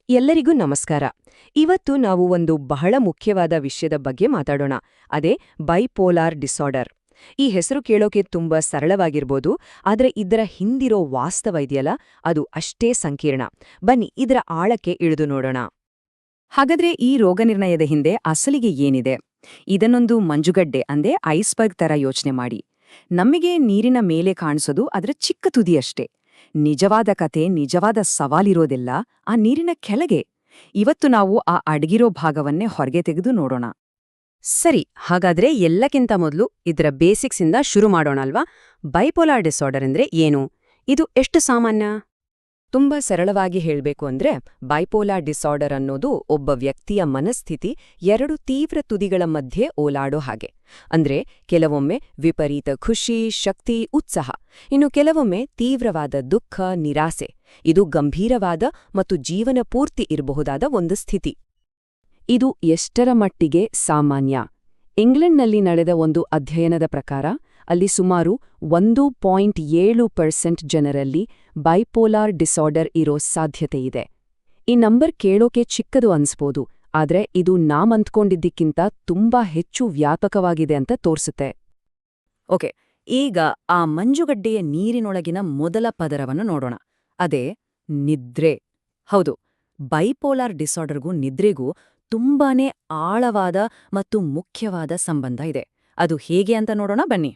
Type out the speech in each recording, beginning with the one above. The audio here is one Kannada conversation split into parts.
ಎಲ್ಲರಿಗೂ ನಮಸ್ಕಾರ. ಇವತ್ತು ನಾವು ಒಂದು ಬಹಳ ಮುಖ್ಯವಾದ ವಿಷಯದ ಬಗ್ಗೆ ಮಾತಾಡೋಣ. ಅದೇ ಬೈಪೋಲಾರ್ ಡಿಸಾರ್ಡರ್. ಈ ಹೆಸರು ಕೇಳೋಕೆ ತುಂಬಾ ಸರಳವಾಗಿರ್ಬೋದು, ಆದ್ರೆ ಇದರ ಹಿಂದಿರೋ ವಾಸ್ತವ ಇದೆಯಲ್ಲ, ಅದು ಅಷ್ಟೇ ಸಂಕೀರ್ಣ. ಬನ್ನಿ ಇದರ ಆಳಕ್ಕೆ ಇಳಿದು ನೋಡೋಣ. ಹಾಗಾದ್ರೆ ಈ ರೋಗನಿರ್ಣಯದ ಹಿಂದೆ ಅಸಲಿಗೆ ಏನಿದೆ? ಇದನ್ನೊಂದು ಮಂಜುಗಡ್ಡೆ ಅಂದ್ರೆ ಐಸ್ಬರ್ಗ್ ತರ ಯೋಚನೆ ಮಾಡಿ. ನಮಗೆ ನೀರಿನ ಮೇಲೆ ಕಾಣಿಸೋದು ಅದರ ಚಿಕ್ಕ ತುದಿಯಷ್ಟೇ. ನಿಜವಾದ ಕತೆ, ನಿಜವಾದ ಸವಾಲಿರೋದೆಲ್ಲ ಆ ನೀರಿನ ಕೆಳಗೆ. ಇವತ್ತು ನಾವು ಆ ಅಡಗಿರೋ ಭಾಗವನ್ನೇ ಹೊರಗೆ ತೆಗೆದು ನೋಡೋಣ. ಸರಿ, ಹಾಗಾದ್ರೆ ಎಲ್ಲಕ್ಕಿಂತ ಮೊದಲು ಇದರ ಬೇಸಿಕ್ಸಿಂದ ಶುರು ಮಾಡೋಣ ಅಲ್ವಾ? ಬೈಪೋಲಾರ್ ಡಿಸಾರ್ಡರ್ ಅಂದ್ರೆ ಏನು? ಇದು ಎಷ್ಟು ಸಾಮಾನ್ಯ? ತುಂಬಾ ಸರಳವಾಗಿ ಹೇಳ್ಬೇಕು ಅಂದ್ರೆ ಬೈಪೋಲಾರ್ ಡಿಸಾರ್ಡರ್ ಅನ್ನೋದು ಒಬ್ಬ ವ್ಯಕ್ತಿಯ ಮನಸ್ಥಿತಿ ಎರಡು ತೀವ್ರ ತುದಿಗಳ ಮಧ್ಯೆ ಓಲಾಡೋ ಹಾಗೆ. ಅಂದ್ರೆ ಕೆಲವೊಮ್ಮೆ ವಿಪರೀತ ಖುಷಿ, ಶಕ್ತಿ, ಉತ್ಸಾಹ, ಇನ್ನು ಕೆಲವೊಮ್ಮೆ ತೀವ್ರವಾದ ದುಃಖ, ನಿರಾಸೆ. ಇದು ಗಂಭೀರವಾದ ಮತ್ತು ಜೀವನ ಪೂರ್ತಿ ಇರಬಹುದಾದ ಒಂದು ಸ್ಥಿತಿ. ಇದು ಎಷ್ಟರ ಮಟ್ಟಿಗೆ ಸಾಮಾನ್ಯ? ಇಂಗ್ಲೆಂಡ್ನಲ್ಲಿ ನಡೆದ ಒಂದು ಅಧ್ಯಯನದ ಪ್ರಕಾರ ಅಲ್ಲಿ ಸುಮಾರು 1.7% ಜನರಲ್ಲಿ ಬೈಪೋಲಾರ್ ಡಿಸಾರ್ಡರ್ ಇರೋ ಸಾಧ್ಯತೆಯಿದೆ. ಈ ನಂಬರ್ ಕೇಳೋಕೆ ಚಿಕ್ಕದು ಅನ್ಸ್ಬೋದು, ಆದ್ರೆ ಇದು ನಾವಂದ್ಕೊಂಡಿದ್ದಕ್ಕಿಂತ ತುಂಬಾ ಹೆಚ್ಚು ವ್ಯಾಪಕವಾಗಿದೆ ಅಂತ ತೋರ್ಸುತ್ತೆ. ಓಕೆ, ಈಗ ಆ ಮಂಜುಗಡ್ಡೆಯ ನೀರಿನೊಳಗಿನ ಮೊದಲ ಪದರವನ್ನು ನೋಡೋಣ. ಅದೇ ನಿದ್ರೆ. ಹೌದು, ಬೈಪೋಲಾರ್ ಡಿಸಾರ್ಡರ್ಗೂ ನಿದ್ರೆಗೂ ತುಂಬಾನೇ ಆಳವಾದ ಮತ್ತು ಮುಖ್ಯವಾದ ಸಂಬಂಧ ಇದೆ. ಅದು ಹೇಗೆ ಅಂತ ನೋಡೋಣ ಬನ್ನಿ.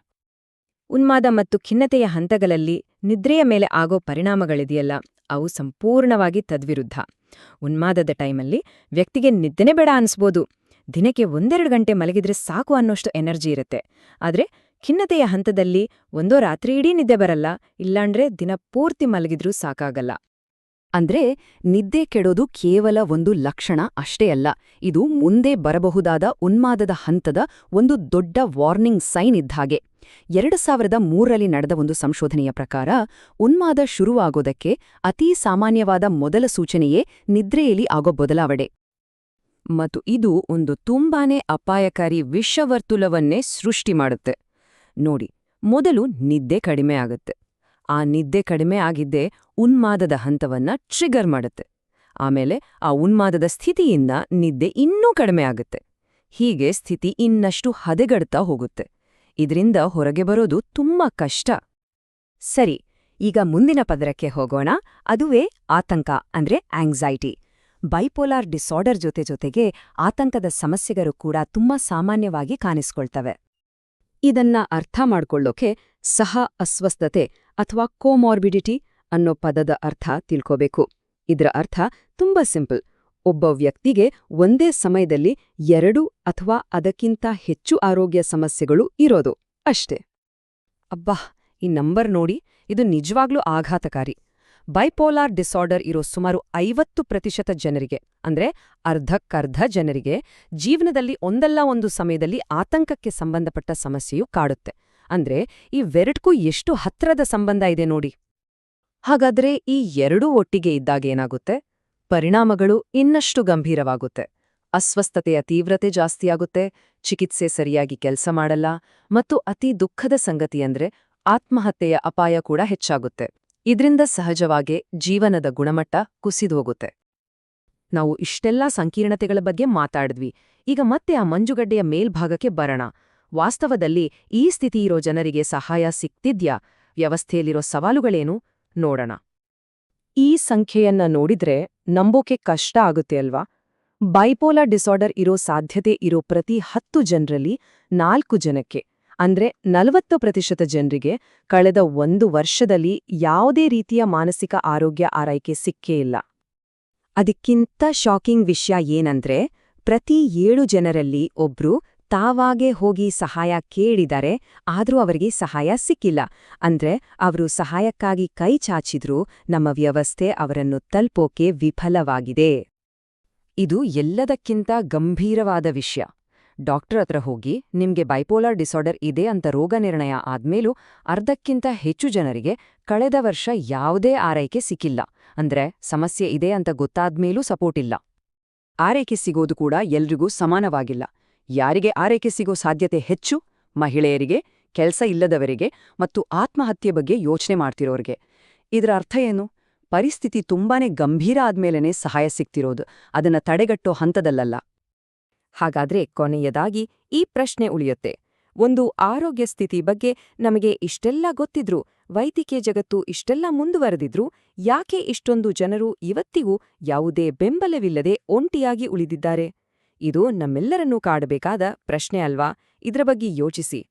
ಉನ್ಮಾದ ಮತ್ತು ಖಿನ್ನತೆಯ ಹಂತಗಳಲ್ಲಿ ನಿದ್ರೆಯ ಮೇಲೆ ಆಗೋ ಪರಿಣಾಮಗಳಿದೆಯಲ್ಲ, ಅವು ಸಂಪೂರ್ಣವಾಗಿ ತದ್ವಿರುದ್ಧ. ಉನ್ಮಾದದ ಟೈಮಲ್ಲಿ ವ್ಯಕ್ತಿಗೆ ನಿದ್ದೆನೇ ಬೇಡ ಅನ್ಸ್ಬೋದು, ದಿನಕ್ಕೆ 1-2 ಗಂಟೆ ಮಲಗಿದ್ರೆ ಸಾಕು ಅನ್ನೋಷ್ಟು ಎನರ್ಜಿ ಇರುತ್ತೆ. ಆದ್ರೆ ಖಿನ್ನತೆಯ ಹಂತದಲ್ಲಿ ಒಂದೋ ರಾತ್ರಿ ಇಡೀ ನಿದ್ದೆ ಬರಲ್ಲ, ಇಲ್ಲಾಂದ್ರೆ ದಿನ ಪೂರ್ತಿ ಮಲಗಿದ್ರೂ ಸಾಕಾಗಲ್ಲ. ಅಂದ್ರೆ ನಿದ್ದೆ ಕೆಡೋದು ಕೇವಲ ಒಂದು ಲಕ್ಷಣ ಅಷ್ಟೇ ಅಲ್ಲ, ಇದು ಮುಂದೆ ಬರಬಹುದಾದ ಉನ್ಮಾದದ ಹಂತದ ಒಂದು ದೊಡ್ಡ ವಾರ್ನಿಂಗ್ ಸೈನ್ ಇದ್ಹಾಗೆ. 2003ರಲ್ಲಿ ನಡೆದ ಒಂದು ಸಂಶೋಧನೆಯ ಪ್ರಕಾರ ಉನ್ಮಾದ ಶುರುವಾಗೋದಕ್ಕೆ ಅತೀ ಸಾಮಾನ್ಯವಾದ ಮೊದಲ ಸೂಚನೆಯೇ ನಿದ್ರೆಯಲ್ಲಿ ಆಗೋ ಬದಲಾವಣೆ. ಮತ್ತು ಇದು ಒಂದು ತುಂಬಾನೇ ಅಪಾಯಕಾರಿ ವಿಷವರ್ತುಲವನ್ನೇ ಸೃಷ್ಟಿ ಮಾಡುತ್ತೆ. ನೋಡಿ, ಮೊದಲು ನಿದ್ದೆ ಕಡಿಮೆ ಆಗುತ್ತೆ. ಆ ನಿದ್ದೆ ಕಡಿಮೆ ಆಗಿದ್ದೇ ಉನ್ಮಾದದ ಹಂತವನ್ನ ಟ್ರಿಗರ್ ಮಾಡುತ್ತೆ. ಆಮೇಲೆ ಆ ಉನ್ಮಾದದ ಸ್ಥಿತಿಯಿಂದ ನಿದ್ದೆ ಇನ್ನೂ ಕಡಿಮೆ ಆಗುತ್ತೆ. ಹೀಗೆ ಸ್ಥಿತಿ ಇನ್ನಷ್ಟು ಹದೆಗಡ್ತಾ ಹೋಗುತ್ತೆ. ಇದರಿಂದ ಹೊರಗೆ ಬರೋದು ತುಂಬಾ ಕಷ್ಟ. ಸರಿ, ಈಗ ಮುಂದಿನ ಪದರಕ್ಕೆ ಹೋಗೋಣ. ಅದುವೇ ಆತಂಕ ಅಂದ್ರೆ ಆಂಗ್ಸೈಟಿ. ಬೈಪೋಲಾರ್ ಡಿಸಾರ್ಡರ್ ಜೊತೆಗೆ ಆತಂಕದ ಸಮಸ್ಯೆಗಳು ಕೂಡ ತುಂಬಾ ಸಾಮಾನ್ಯವಾಗಿ ಕಾಣಿಸ್ಕೊಳ್ತವೆ. ಇದನ್ನ ಅರ್ಥ ಮಾಡ್ಕೊಳ್ಳೋಕೆ ಸಹ ಅಸ್ವಸ್ಥತೆ ಅಥವಾ ಕೋಮಾರ್ಬಿಡಿಟಿ ಅನ್ನೋ ಪದದ ಅರ್ಥ ತಿಳ್ಕೋಬೇಕು. ಇದರ ಅರ್ಥ ತುಂಬಾ ಸಿಂಪಲ್. ಒಬ್ಬ ವ್ಯಕ್ತಿಗೆ ಒಂದೇ ಸಮಯದಲ್ಲಿ 2 ಅಥವಾ ಅದಕ್ಕಿಂತ ಹೆಚ್ಚು ಆರೋಗ್ಯ ಸಮಸ್ಯೆಗಳು ಇರೋದು ಅಷ್ಟೇ. ಅಬ್ಬಾ, ಈ ನಂಬರ್ ನೋಡಿ, ಇದು ನಿಜವಾಗ್ಲೂ ಆಘಾತಕಾರಿ. ಬೈಪೋಲಾರ್ ಡಿಸಾರ್ಡರ್ ಇರೋ ಸುಮಾರು 50% ಜನರಿಗೆ, ಅಂದ್ರೆ ಅರ್ಧಕ್ಕರ್ಧ ಜನರಿಗೆ, ಜೀವನದಲ್ಲಿ ಒಂದಲ್ಲ ಒಂದು ಸಮಯದಲ್ಲಿ ಆತಂಕಕ್ಕೆ ಸಂಬಂಧಪಟ್ಟ ಸಮಸ್ಯೆಯು ಕಾಡುತ್ತೆ. ಅಂದ್ರೆ ಇವೆರಡಕ್ಕೂ ಎಷ್ಟು ಹತ್ರದ ಸಂಬಂಧ ಇದೆ ನೋಡಿ. ಹಾಗಾದ್ರೆ ಈ ಎರಡೂ ಒಟ್ಟಿಗೆ ಇದ್ದಾಗೇನಾಗುತ್ತೆ? ಪರಿಣಾಮಗಳು ಇನ್ನಷ್ಟು ಗಂಭೀರವಾಗುತ್ತೆ. ಅಸ್ವಸ್ಥತೆಯ ತೀವ್ರತೆ ಜಾಸ್ತಿಯಾಗುತ್ತೆ, ಚಿಕಿತ್ಸೆ ಸರಿಯಾಗಿ ಕೆಲಸ ಮಾಡಲ್ಲ, ಮತ್ತು ಅತಿ ದುಃಖದ ಸಂಗತಿಯಂದ್ರೆ ಆತ್ಮಹತ್ಯೆಯ ಅಪಾಯ ಕೂಡ ಹೆಚ್ಚಾಗುತ್ತೆ. ಇದ್ರಿಂದ ಸಹಜವಾಗೇ ಜೀವನದ ಗುಣಮಟ್ಟ ಕುಸಿದೋಗುತ್ತೆ. ನಾವು ಇಷ್ಟೆಲ್ಲಾ ಸಂಕೀರ್ಣತೆಗಳ ಬಗ್ಗೆ ಮಾತಾಡಿದ್ವಿ. ಈಗ ಮತ್ತೆ ಆ ಮಂಜುಗಡ್ಡೆಯ ಮೇಲ್ಭಾಗಕ್ಕೆ ಬರೋಣ. ವಾಸ್ತವದಲ್ಲಿ ಈ ಸ್ಥಿತಿಯಿರೋ ಜನರಿಗೆ ಸಹಾಯ ಸಿಗ್ತಿದ್ಯಾ? ವ್ಯವಸ್ಥೆಯಲ್ಲಿರೋ ಸವಾಲುಗಳೇನು ನೋಡೋಣ. ಈ ಸಂಖ್ಯೆಯನ್ನ ನೋಡಿದ್ರೆ ನಂಬೋಕೆ ಕಷ್ಟ ಆಗುತ್ತೆ ಅಲ್ವಾ? ಬೈಪೋಲಾರ್ ಡಿಸಾರ್ಡರ್ ಇರೋ ಸಾಧ್ಯತೆ ಇರೋ ಪ್ರತಿ 10 ಜನರಲ್ಲಿ 4 ಜನಕ್ಕೆ, ಅಂದ್ರೆ 40% ಜನರಿಗೆ ಕಳೆದ 1 ವರ್ಷದಲ್ಲಿ ಯಾವುದೇ ರೀತಿಯ ಮಾನಸಿಕ ಆರೋಗ್ಯ ಆರೈಕೆ ಸಿಕ್ಕೇ ಇಲ್ಲ. ಅದಕ್ಕಿಂತ ಶಾಕಿಂಗ್ ವಿಷಯ ಏನಂದ್ರೆ ಪ್ರತಿ 7 ಜನರಲ್ಲಿ ಒಬ್ರು ತಾವಾಗೇ ಹೋಗಿ ಸಹಾಯ ಕೇಳಿದರೆ, ಆದ್ರೂ ಅವರಿಗೆ ಸಹಾಯ ಸಿಕ್ಕಿಲ್ಲ. ಅಂದ್ರೆ ಅವರು ಸಹಾಯಕ್ಕಾಗಿ ಕೈ ಚಾಚಿದ್ರೂ ನಮ್ಮ ವ್ಯವಸ್ಥೆ ಅವರನ್ನು ತಲುಪೋಕೆ ವಿಫಲವಾಗಿದೆ. ಇದು ಎಲ್ಲದಕ್ಕಿಂತ ಗಂಭೀರವಾದ ವಿಷಯ. ಡಾಕ್ಟರ್ ಹತ್ರ ಹೋಗಿ ನಿಮ್ಗೆ ಬೈಪೋಲಾರ್ ಡಿಸಾರ್ಡರ್ ಇದೆ ಅಂತ ರೋಗ ನಿರ್ಣಯ ಆದ್ಮೇಲೂ ಅರ್ಧಕ್ಕಿಂತ ಹೆಚ್ಚು ಜನರಿಗೆ ಕಳೆದ ವರ್ಷ ಯಾವುದೇ ಆರೈಕೆ ಸಿಕ್ಕಿಲ್ಲ. ಅಂದ್ರೆ ಸಮಸ್ಯೆ ಇದೆ ಅಂತ ಗೊತ್ತಾದ್ಮೇಲೂ ಸಪೋರ್ಟ್ ಇಲ್ಲ. ಆರೈಕೆ ಸಿಗೋದು ಕೂಡ ಎಲ್ರಿಗೂ ಸಮಾನವಾಗಿಲ್ಲ. ಯಾರಿಗೆ ಆರೈಕೆ ಸಿಗೋ ಸಾಧ್ಯತೆ ಹೆಚ್ಚು? ಮಹಿಳೆಯರಿಗೆ, ಕೆಲಸ ಇಲ್ಲದವರಿಗೆ ಮತ್ತು ಆತ್ಮಹತ್ಯೆ ಬಗ್ಗೆ ಯೋಚನೆ ಮಾಡ್ತಿರೋರಿಗೆ. ಇದರ ಅರ್ಥ ಏನು? ಪರಿಸ್ಥಿತಿ ತುಂಬಾನೇ ಗಂಭೀರ ಆದ್ಮೇಲೆನೇ ಸಹಾಯ ಸಿಗ್ತಿರೋದು, ಅದನ್ನ ತಡೆಗಟ್ಟೋ ಹಂತದಲ್ಲಲ್ಲ. ಹಾಗಾದ್ರೆ ಕೊನೆಯದಾಗಿ ಈ ಪ್ರಶ್ನೆ ಉಳಿಯುತ್ತೆ. ಒಂದು ಆರೋಗ್ಯ ಸ್ಥಿತಿ ಬಗ್ಗೆ ನಮಗೆ ಇಷ್ಟೆಲ್ಲ ಗೊತ್ತಿದ್ರೂ, ವೈದ್ಯಕೀಯ ಜಗತ್ತು ಇಷ್ಟೆಲ್ಲ ಮುಂದುವರೆದಿದ್ರೂ ಯಾಕೆ ಇಷ್ಟೊಂದು ಜನರು ಇವತ್ತಿಗೂ ಯಾವುದೇ ಬೆಂಬಲವಿಲ್ಲದೆ ಒಂಟಿಯಾಗಿ ಉಳಿದಿದ್ದಾರೆ? ಇದು ನಮ್ಮೆಲ್ಲರನ್ನೂ ಕಾಡಬೇಕಾದ ಪ್ರಶ್ನೆ ಅಲ್ವಾ? ಇದ್ರ ಬಗ್ಗೆ ಯೋಚಿಸಿ.